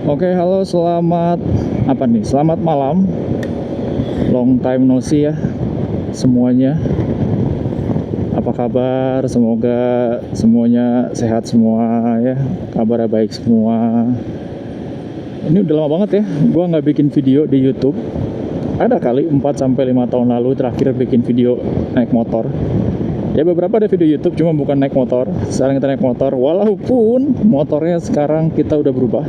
Oke, halo, selamat apa nih? Selamat malam. Long time no see ya semuanya. Apa kabar? Semoga semuanya sehat semua ya. Kabarnya baik semua. Ini udah lama banget ya gua nggak bikin video di YouTube. Ada kali 4 sampai 5 tahun lalu terakhir bikin video naik motor. Ya beberapa ada video YouTube cuma bukan naik motor. Sekarang kita naik motor walaupun motornya sekarang kita udah berubah.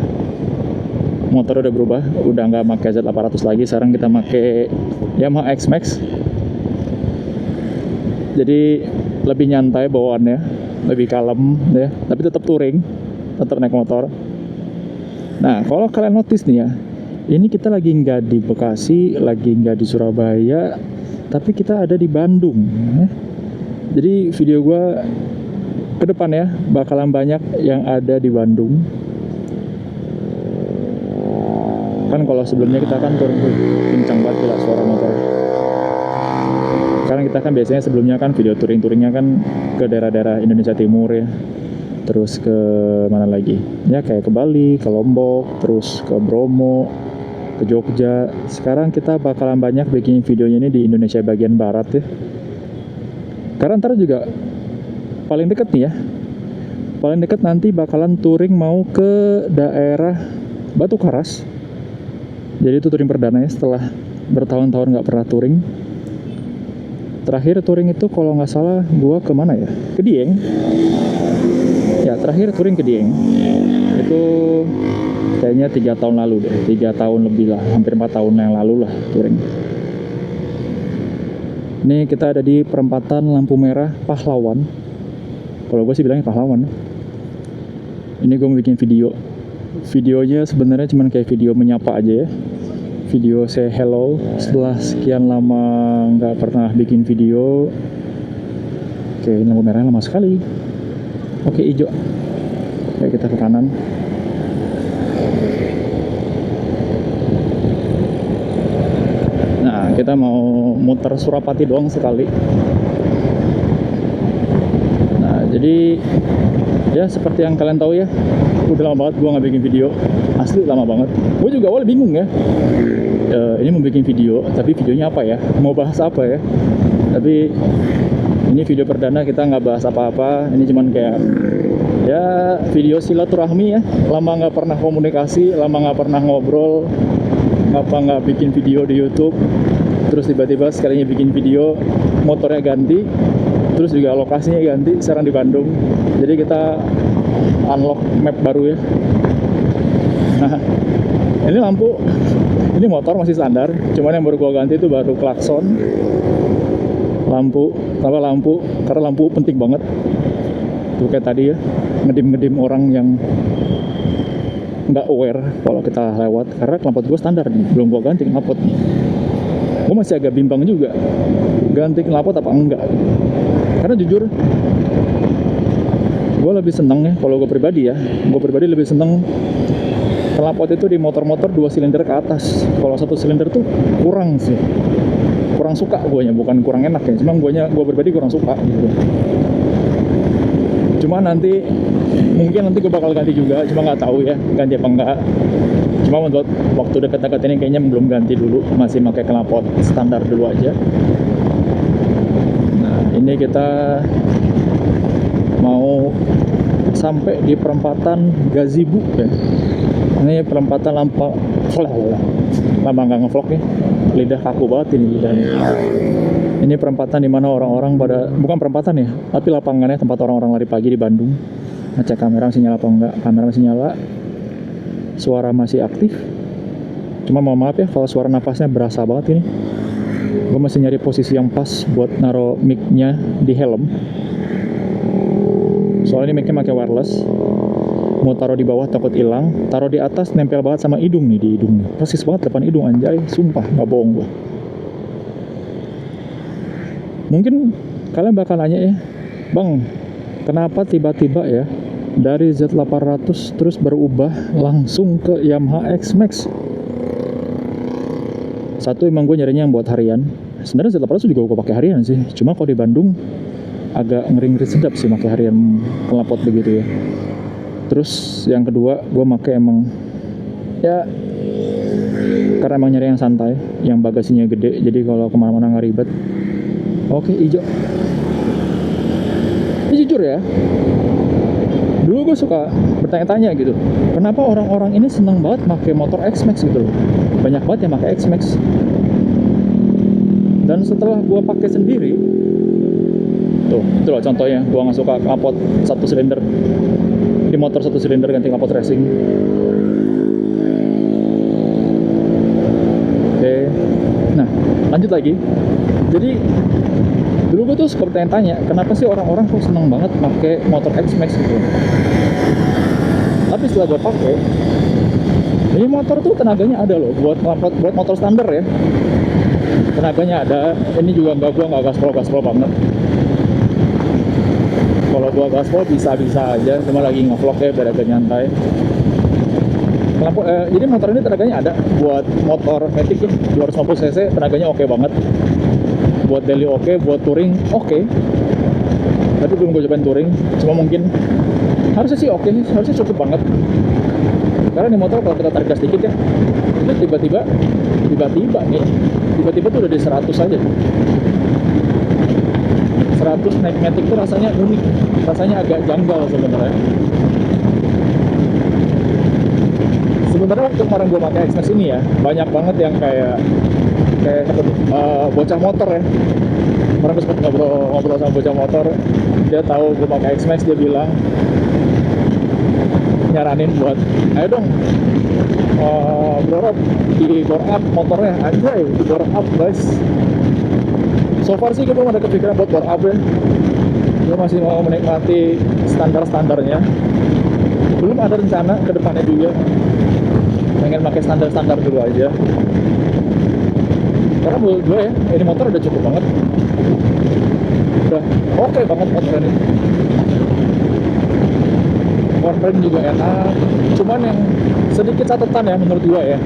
Motor udah berubah, udah nggak pakai Z800 lagi. Sekarang kita pakai Yamaha X-Max. Jadi lebih nyantai bawaannya, lebih kalem ya, tapi tetap touring, tetap naik motor. Nah, kalau kalian notice nih ya, ini kita lagi nggak di Bekasi, lagi nggak di Surabaya, tapi kita ada di Bandung ya. Jadi video gue ke depan ya bakalan banyak yang ada di Bandung. Kan kalau sebelumnya kita kan touring kencang banget gila suara motor. Sekarang kita kan biasanya sebelumnya kan video touringnya kan ke daerah-daerah Indonesia Timur ya. Terus ke mana lagi? Ya kayak ke Bali, ke Lombok, terus ke Bromo, ke Jogja. Sekarang kita bakalan banyak bikin videonya ini di Indonesia bagian barat ya. Karena ntar juga paling deket nih ya. Paling deket nanti bakalan touring mau ke daerah Batu Karas. Jadi itu touring perdananya setelah bertahun-tahun nggak pernah touring. Terakhir touring itu kalau nggak salah gua kemana ya? Ke Dieng. Ya terakhir touring ke Dieng. Itu kayaknya 3 tahun lalu deh. 3 tahun lebih lah, hampir 4 tahun yang lalu lah touring. Ini kita ada di perempatan lampu merah Pahlawan. Kalau gue sih bilangnya Pahlawan. Ini gue mau bikin video. Videonya sebenarnya cuma kayak video menyapa aja ya. Video say hello setelah sekian lama nggak pernah bikin video. Oke, ini lampu merahnya lama sekali. Oke, hijau. Oke, kita ke kanan. Nah, kita mau muter Surapati doang sekali. Nah, jadi ya seperti yang kalian tahu ya, udah lama banget gue nggak bikin video. Asli lama banget. Gue juga awalnya bingung ya. Ini mau bikin video, tapi videonya apa ya? Mau bahas apa ya? Tapi ini video perdana, kita nggak bahas apa-apa. Ini cuman kayak ya video silaturahmi ya. Lama nggak pernah komunikasi, lama nggak pernah ngobrol, nggak bikin video di YouTube. Terus tiba-tiba sekalinya bikin video, motornya ganti, terus juga lokasinya ganti, sekarang di Bandung. Jadi kita unlock map baru ya. Nah, ini lampu, ini motor masih standar, cuman yang baru gua ganti itu baru klakson, lampu, karena lampu penting banget. Tuh kayak tadi ya, ngedim-ngedim orang yang nggak aware kalau kita lewat, karena knalpot gua standar nih, belum gua ganti knalpot nih. Gua masih agak bimbang juga, ganti knalpot apa enggak. Karena jujur, gue lebih seneng ya, kalau gue pribadi lebih seneng knalpot itu di motor-motor 2 silinder ke atas. Kalau 1 silinder tuh kurang sih, kurang suka guanya, bukan kurang enak ya, cuma gue pribadi kurang suka gitu. Cuma nanti mungkin gue bakal ganti juga, cuma nggak tahu ya ganti apa enggak. Cuma untuk waktu dekat-dekat ini kayaknya belum ganti dulu, masih pakai knalpot standar dulu aja. Nah, ini kita mau sampai di perempatan Gazibu ya. Ini perempatan lama nggak ngevlog ya, lidah kaku banget ini lidahnya. Ini perempatan dimana orang-orang pada, bukan perempatan ya, tapi lapangannya tempat orang-orang lari pagi di Bandung. Ngecek kamera masih nyala apa enggak. Kamera masih nyala, suara masih aktif. Cuma mohon maaf ya kalau suara napasnya berasa banget ini. Gue masih nyari posisi yang pas buat naro mic-nya di helm. Soalnya ini mic-nya pakai wireless. Mau taruh di bawah takut hilang, taruh di atas nempel banget sama hidung nih, di hidung nih. Persis banget depan hidung, anjay, sumpah nggak bohong gua. Mungkin kalian bakal nanya ya, Bang, kenapa tiba-tiba ya dari Z800 terus berubah langsung ke Yamaha X-Max? Satu, emang gue nyarinya yang buat harian. Sebenarnya Z800 juga gue pakai harian sih, cuma kalau di Bandung agak ngeri-ngeri sedap sih pakai harian knalpot begitu ya. Terus yang kedua, gue pakai emang Ya karena emang nyari yang santai, yang bagasinya gede, jadi kalau kemana-mana nggak ribet. Oke, hijau. Ini jujur ya, dulu gue suka bertanya-tanya gitu, kenapa orang-orang ini seneng banget pakai motor X-Max gitu loh. Banyak banget yang pakai X-Max. Dan setelah gue pakai sendiri, tuh, itu loh contohnya, gue nggak suka knalpot satu silinder di motor satu silinder ganti knalpot racing. Oke, nah lanjut lagi. Jadi dulu gue tuh suka bertanya-tanya, kenapa sih orang-orang kok seneng banget pakai motor X-Max gitu. Tapi setelah gue pakai, ini motor tuh tenaganya ada loh, buat motor standar ya. Tenaganya ada. Ini juga gue nggak gaspol banget. Kalau gue gaspol bisa aja, cuma lagi ngevlog ya biar agak nyantai. Jadi motor ini tenaganya ada buat motor matic ya, 250 cc, tenaganya oke banget. Buat daily oke, buat touring oke. Tapi belum gue cobain touring, cuma mungkin harusnya sih oke, harusnya cukup banget. Karena di motor kalau kita tarik gas dikit ya, itu tiba-tiba tuh udah di 100 aja. 100 naik matic tuh rasanya unik, rasanya agak janggal sebenarnya. Sebenarnya waktu kemarin gue pakai X-Max ini ya, banyak banget yang kayak bocah motor ya. Kemarin gue sempat ngobrol sama bocah motor, dia tahu gue pakai X-Max, dia bilang nyaranin buat ayo dong di bore up motornya, anjay, di bore up guys. So far sih gue belum ada kepikiran buat bore up ya, gue masih mau menikmati standar-standarnya, belum ada rencana ke depannya juga, pengen pakai standar-standar dulu aja. Karena menurut gue ya, ini motor udah cukup banget, udah oke banget motor ini. Powertrain juga enak, cuman yang sedikit catatan ya menurut gue ya,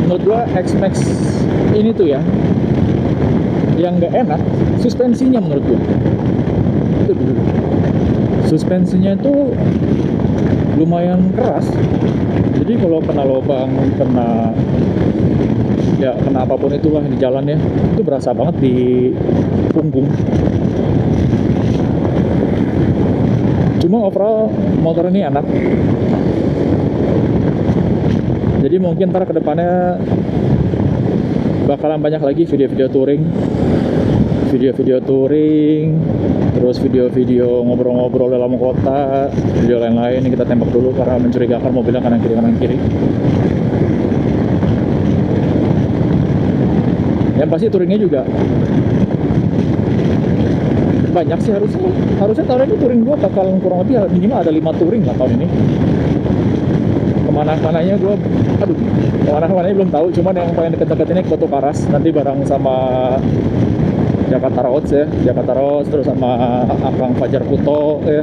menurut gue X-Max ini tuh ya, yang nggak enak suspensinya menurut gue. Itu dulu, suspensinya itu lumayan keras, jadi kalau kena lubang, kena apapun itulah di jalan ya, itu berasa banget di punggung. Cuma overall motor ini enak, jadi mungkin ntar kedepannya bakalan banyak lagi video-video touring, terus video-video ngobrol-ngobrol dalam kota, video lain-lain. Ini kita tembak dulu karena mencurigakan mobilnya kanan kiri. Yang pasti touringnya juga banyak sih, harusnya tahun ini touring gue bakal kurang lebih minimal ada 5 touring lah tahun ini. Kemana-mananya belum tahu, cuman yang paling deket-deket ini ke Batu Karas, nanti bareng sama Jakarta Roads ya, terus sama Akang Fajar Kuto ya,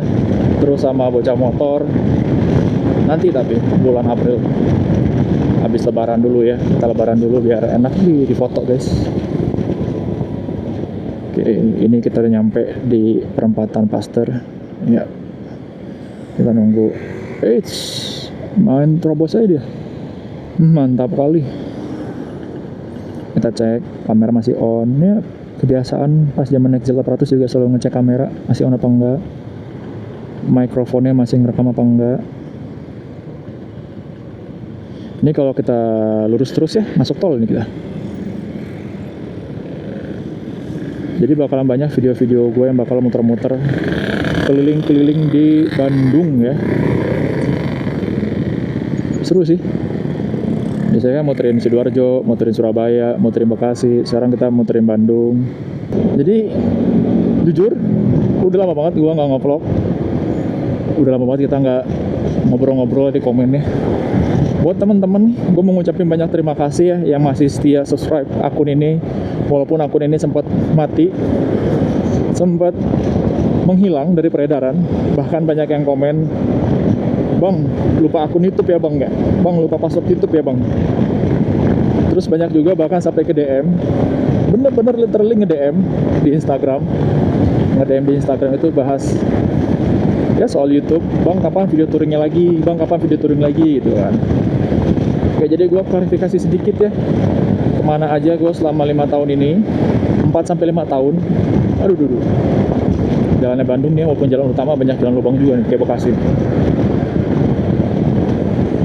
terus sama bocah motor nanti, tapi bulan April habis lebaran dulu ya, kita lebaran dulu biar enak di foto guys. Oke, ini kita udah nyampe di perempatan Pasteur ya, kita nunggu. Main terobos aja dia, mantap kali. Kita cek kamera masih on ya, kebiasaan pas zaman naik Z800 juga selalu ngecek kamera masih on apa enggak, mikrofonnya masih ngerekam apa enggak. Ini kalau kita lurus terus ya, masuk tol ini kita. Jadi bakalan banyak video-video gue yang bakal muter-muter keliling-keliling di Bandung ya. Seru sih. Biasanya muterin Sidoarjo, muterin Surabaya, muterin Bekasi. Sekarang kita muterin Bandung. Jadi jujur, udah lama banget gue nggak nge-vlog. Udah lama banget kita nggak ngobrol-ngobrol di komennya. Buat temen-temen, gue mau ngucapin banyak terima kasih ya yang masih setia subscribe akun ini. Walaupun akun ini sempat mati, sempat menghilang dari peredaran. Bahkan banyak yang komen, "Bang, lupa akun YouTube ya bang, nggak? Bang, lupa password YouTube ya bang." Terus banyak juga bahkan sampai ke DM, bener-bener literally nge-DM di Instagram. Nge-DM di Instagram itu bahas Ya soal YouTube, bang kapan video touringnya lagi, bang kapan video touring lagi gitu kan. Oke, jadi gue klarifikasi sedikit ya, kemana aja gue selama 5 tahun ini, 4-5 tahun. Aduh dulu jalannya Bandung nih, walaupun jalan utama banyak jalan lubang juga nih, kayak Bekasi.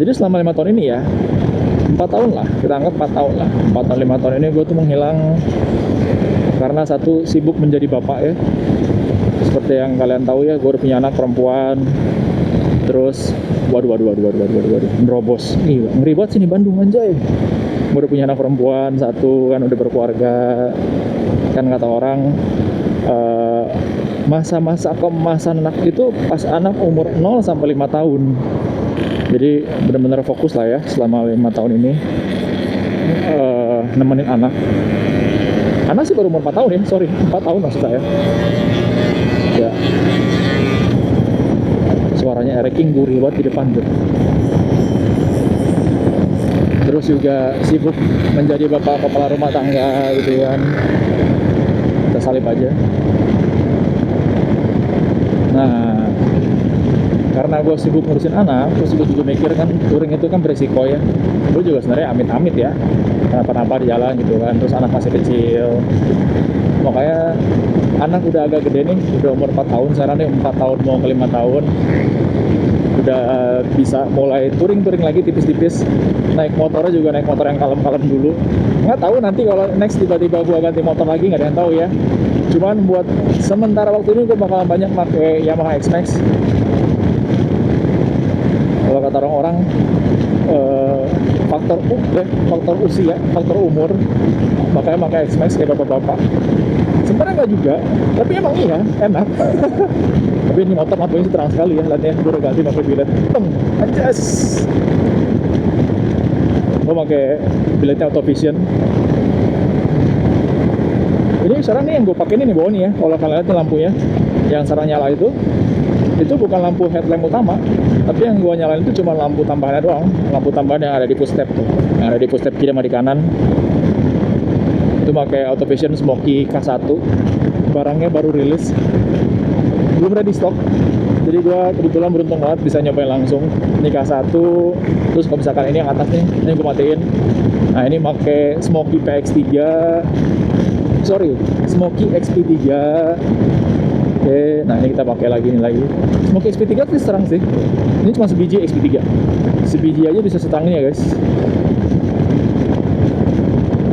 Jadi selama 5 tahun ini ya, 4 tahun lah, kita anggap 4 tahun lah, 4 tahun 5 tahun ini gue tuh menghilang karena satu, sibuk menjadi bapak ya. Seperti yang kalian tahu ya, gue udah punya anak perempuan. Terus waduh nerobos nih, ngeri banget sini Bandung anjay. Gue udah punya anak perempuan satu kan, udah berkeluarga kan. Kata orang masa-masa kemasan anak itu pas anak umur 0 sampai 5 tahun. Jadi benar-benar fokus lah ya selama 5 tahun ini nemenin anak. Anak sih baru umur 4 tahun ya, sorry 4 tahun maksud saya ya. Suaranya Eric King gurih banget di depan tuh. Terus juga sibuk menjadi bapak kepala rumah tangga gitu kan. Kita salip aja. Nah, karena gue sibuk ngurusin anak, terus gue juga mikir kan touring itu kan beresiko ya. Gue juga sebenarnya amit-amit ya, kenapa-napa di jalan gitu kan. Terus anak masih kecil, makanya anak udah agak gede nih, udah umur 4 tahun sekarang nih, 4 tahun mau ke 5 tahun. Udah bisa mulai touring lagi tipis-tipis. Naik motornya juga naik motor yang kalem-kalem dulu. Nggak tahu nanti kalau next tiba-tiba gue ganti motor lagi, nggak ada yang tahu ya. Cuman buat sementara waktu ini gue bakalan banyak pakai Yamaha X-Max. Kalau kata orang-orang faktor usia, faktor umur, makanya pakai X-Max kayak bapak-bapak. Sebenarnya nggak juga, tapi emang iya enak. Tapi ini motor lampunya terang sekali ya, lihatnya gue udah ganti pakai bilet. Anjas. Gue pakai biletnya Auto Vision. Ini sekarang nih yang gue pakai ini bawah nih ya, kalau kalian lihat lampunya yang sekarang nyala itu bukan lampu headlamp utama, tapi yang gue nyalain itu cuma lampu tambahannya doang, lampu tambahan yang ada di push step tuh, yang ada di push step kiri sama di kanan. Itu pakai Auto Vision Smoky K1, barangnya baru rilis, belum ready stock. Jadi gue kebetulan beruntung banget bisa nyobain langsung. Ini K1, terus kalau misalkan ini yang atas nih, ini gue matiin. Nah ini pakai Smoky Smoky XP3. Oke, nah ini kita pakai lagi Smoky XP3 tuh serang sih. Ini cuma sebiji XP3. Sebiji aja bisa setangnya guys.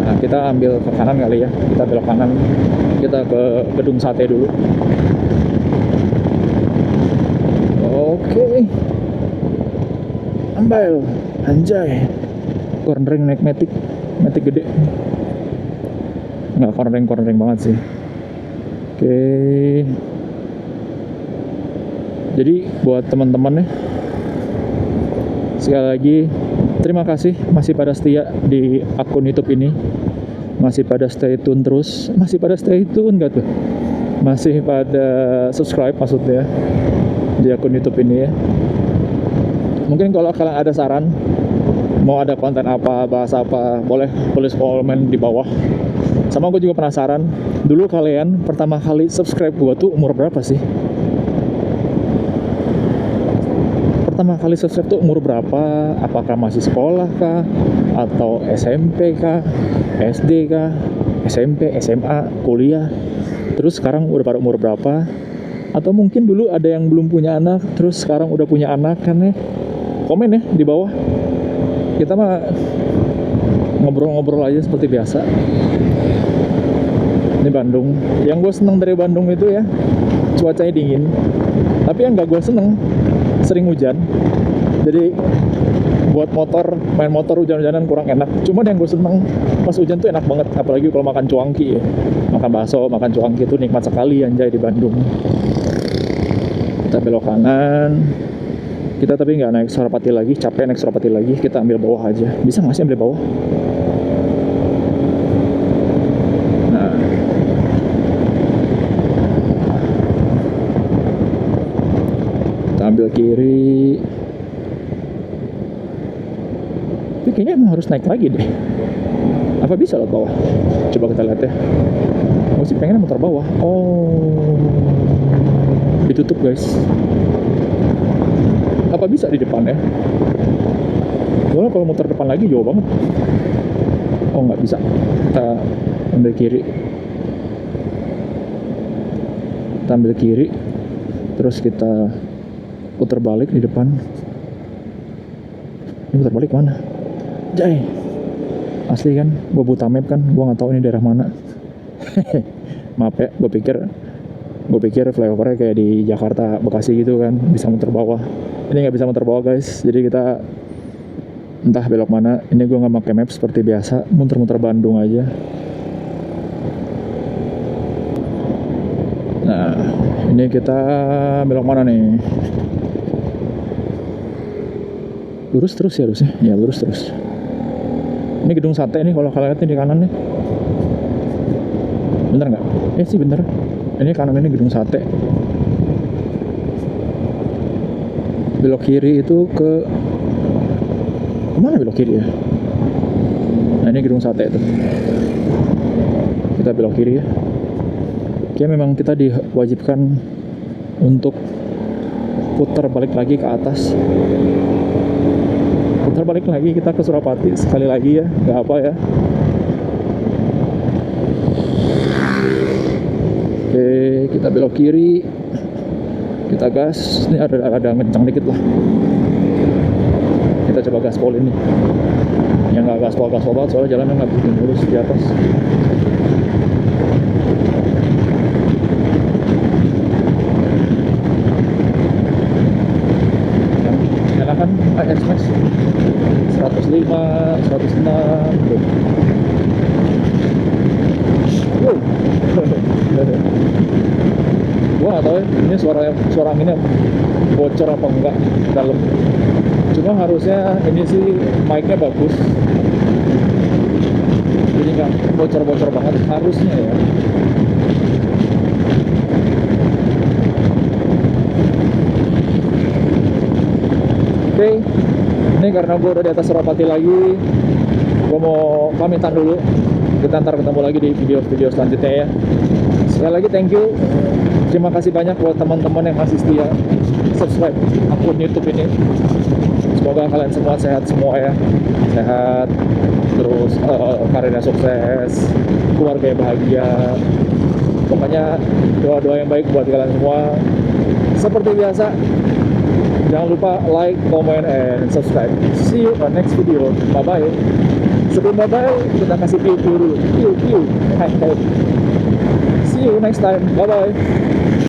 Nah, kita ambil ke kanan kali ya. Kita belok kanan. Kita ke gedung sate dulu. Oke. Ambil, anjay. Cornering naik Matic gede. Nggak cornering banget sih. Oke. Jadi buat teman-teman nih, sekali lagi terima kasih masih pada setia di akun YouTube ini, masih pada stay tune terus, masih pada subscribe maksudnya di akun YouTube ini ya. Mungkin kalau kalian ada saran mau ada konten apa, bahas apa, boleh tulis komen di bawah. Sama gue juga penasaran, dulu kalian pertama kali subscribe gue tuh umur berapa sih? Pertama kali subscribe tuh umur berapa? Apakah masih sekolah kah? Atau SMP kah? SD kah? SMP, SMA, kuliah? Terus sekarang udah pada umur berapa? Atau mungkin dulu ada yang belum punya anak, terus sekarang udah punya anak kan ya? Komen ya di bawah. Kita mah ngobrol-ngobrol aja seperti biasa. Ini Bandung. Yang gue seneng dari Bandung itu ya, cuacanya dingin. Tapi yang gak gue seneng, sering hujan. Jadi buat main motor hujan-hujanan kurang enak. Cuma yang gue seneng pas hujan tuh enak banget. Apalagi kalau makan cuangki ya. Makan bakso, makan cuangki itu nikmat sekali anjay di Bandung. Kita belok kanan. Kita tapi nggak naik Sorapati lagi, capek naik Sorapati lagi. Kita ambil bawah aja. Bisa nggak sih ambil bawah? Nah, kita ambil kiri. Tapi kayaknya emang harus naik lagi deh. Apa bisa lewat bawah? Coba kita lihat ya. Gue sih pengen muter bawah. Oh. ditutup guys. Apa bisa di depan ya? Soalnya kalau muter depan lagi jauh banget. Oh nggak bisa, kita ambil kiri. Kita ambil kiri, terus kita putar balik di depan. Ini putar balik mana? Jai, asli kan, gue buta map kan, gue nggak tahu ini daerah mana. Maaf ya, gue pikir flyovernya kayak di Jakarta Bekasi gitu kan, bisa muter bawah. Ini nggak bisa muter bawah guys, jadi kita entah belok mana. Ini gue nggak pakai map seperti biasa, muter-muter Bandung aja. Nah, ini kita belok mana nih? Lurus terus ya harusnya, ya lurus terus. Ini gedung sate nih, kalau kalian lihat nih di kanan nih. Bener nggak? Sih bener. Ini kanan ini gedung sate. Belok kiri itu ke mana belok kiri ya? Nah ini gedung sate itu. Kita belok kiri ya. Kayak memang kita diwajibkan untuk putar balik lagi ke atas. Putar balik lagi kita ke Surapati sekali lagi ya, nggak apa ya. Oke, kita belok kiri, kita gas. Ini ada ngencang dikit lah. Kita coba gaspol ini. Yang nggak gaspol banget soalnya jalannya nggak bikin lurus di atas. Nyalakan AS Max 105, 106 tuh. Wow. Gua nggak tahu ya, ini suara anginnya bocor apa enggak dalam. Cuma harusnya ini sih mic-nya bagus, jadi nggak bocor-bocor banget harusnya ya. Oke, ini karena gue udah di atas Surapati lagi, gue mau pamitan dulu. Kita ntar ketemu lagi di video-video selanjutnya ya. Sekali lagi thank you, terima kasih banyak buat teman-teman yang masih setia subscribe akun YouTube ini. Semoga kalian semua sehat semua ya, sehat terus, karirnya sukses, keluarga yang bahagia. Pokoknya doa-doa yang baik buat kalian semua. Seperti biasa, jangan lupa like, comment, and subscribe. See you on next video. Bye-bye. Sebelum bye-bye, kita kasih view dulu. View. Hai. See you next time. Bye-bye.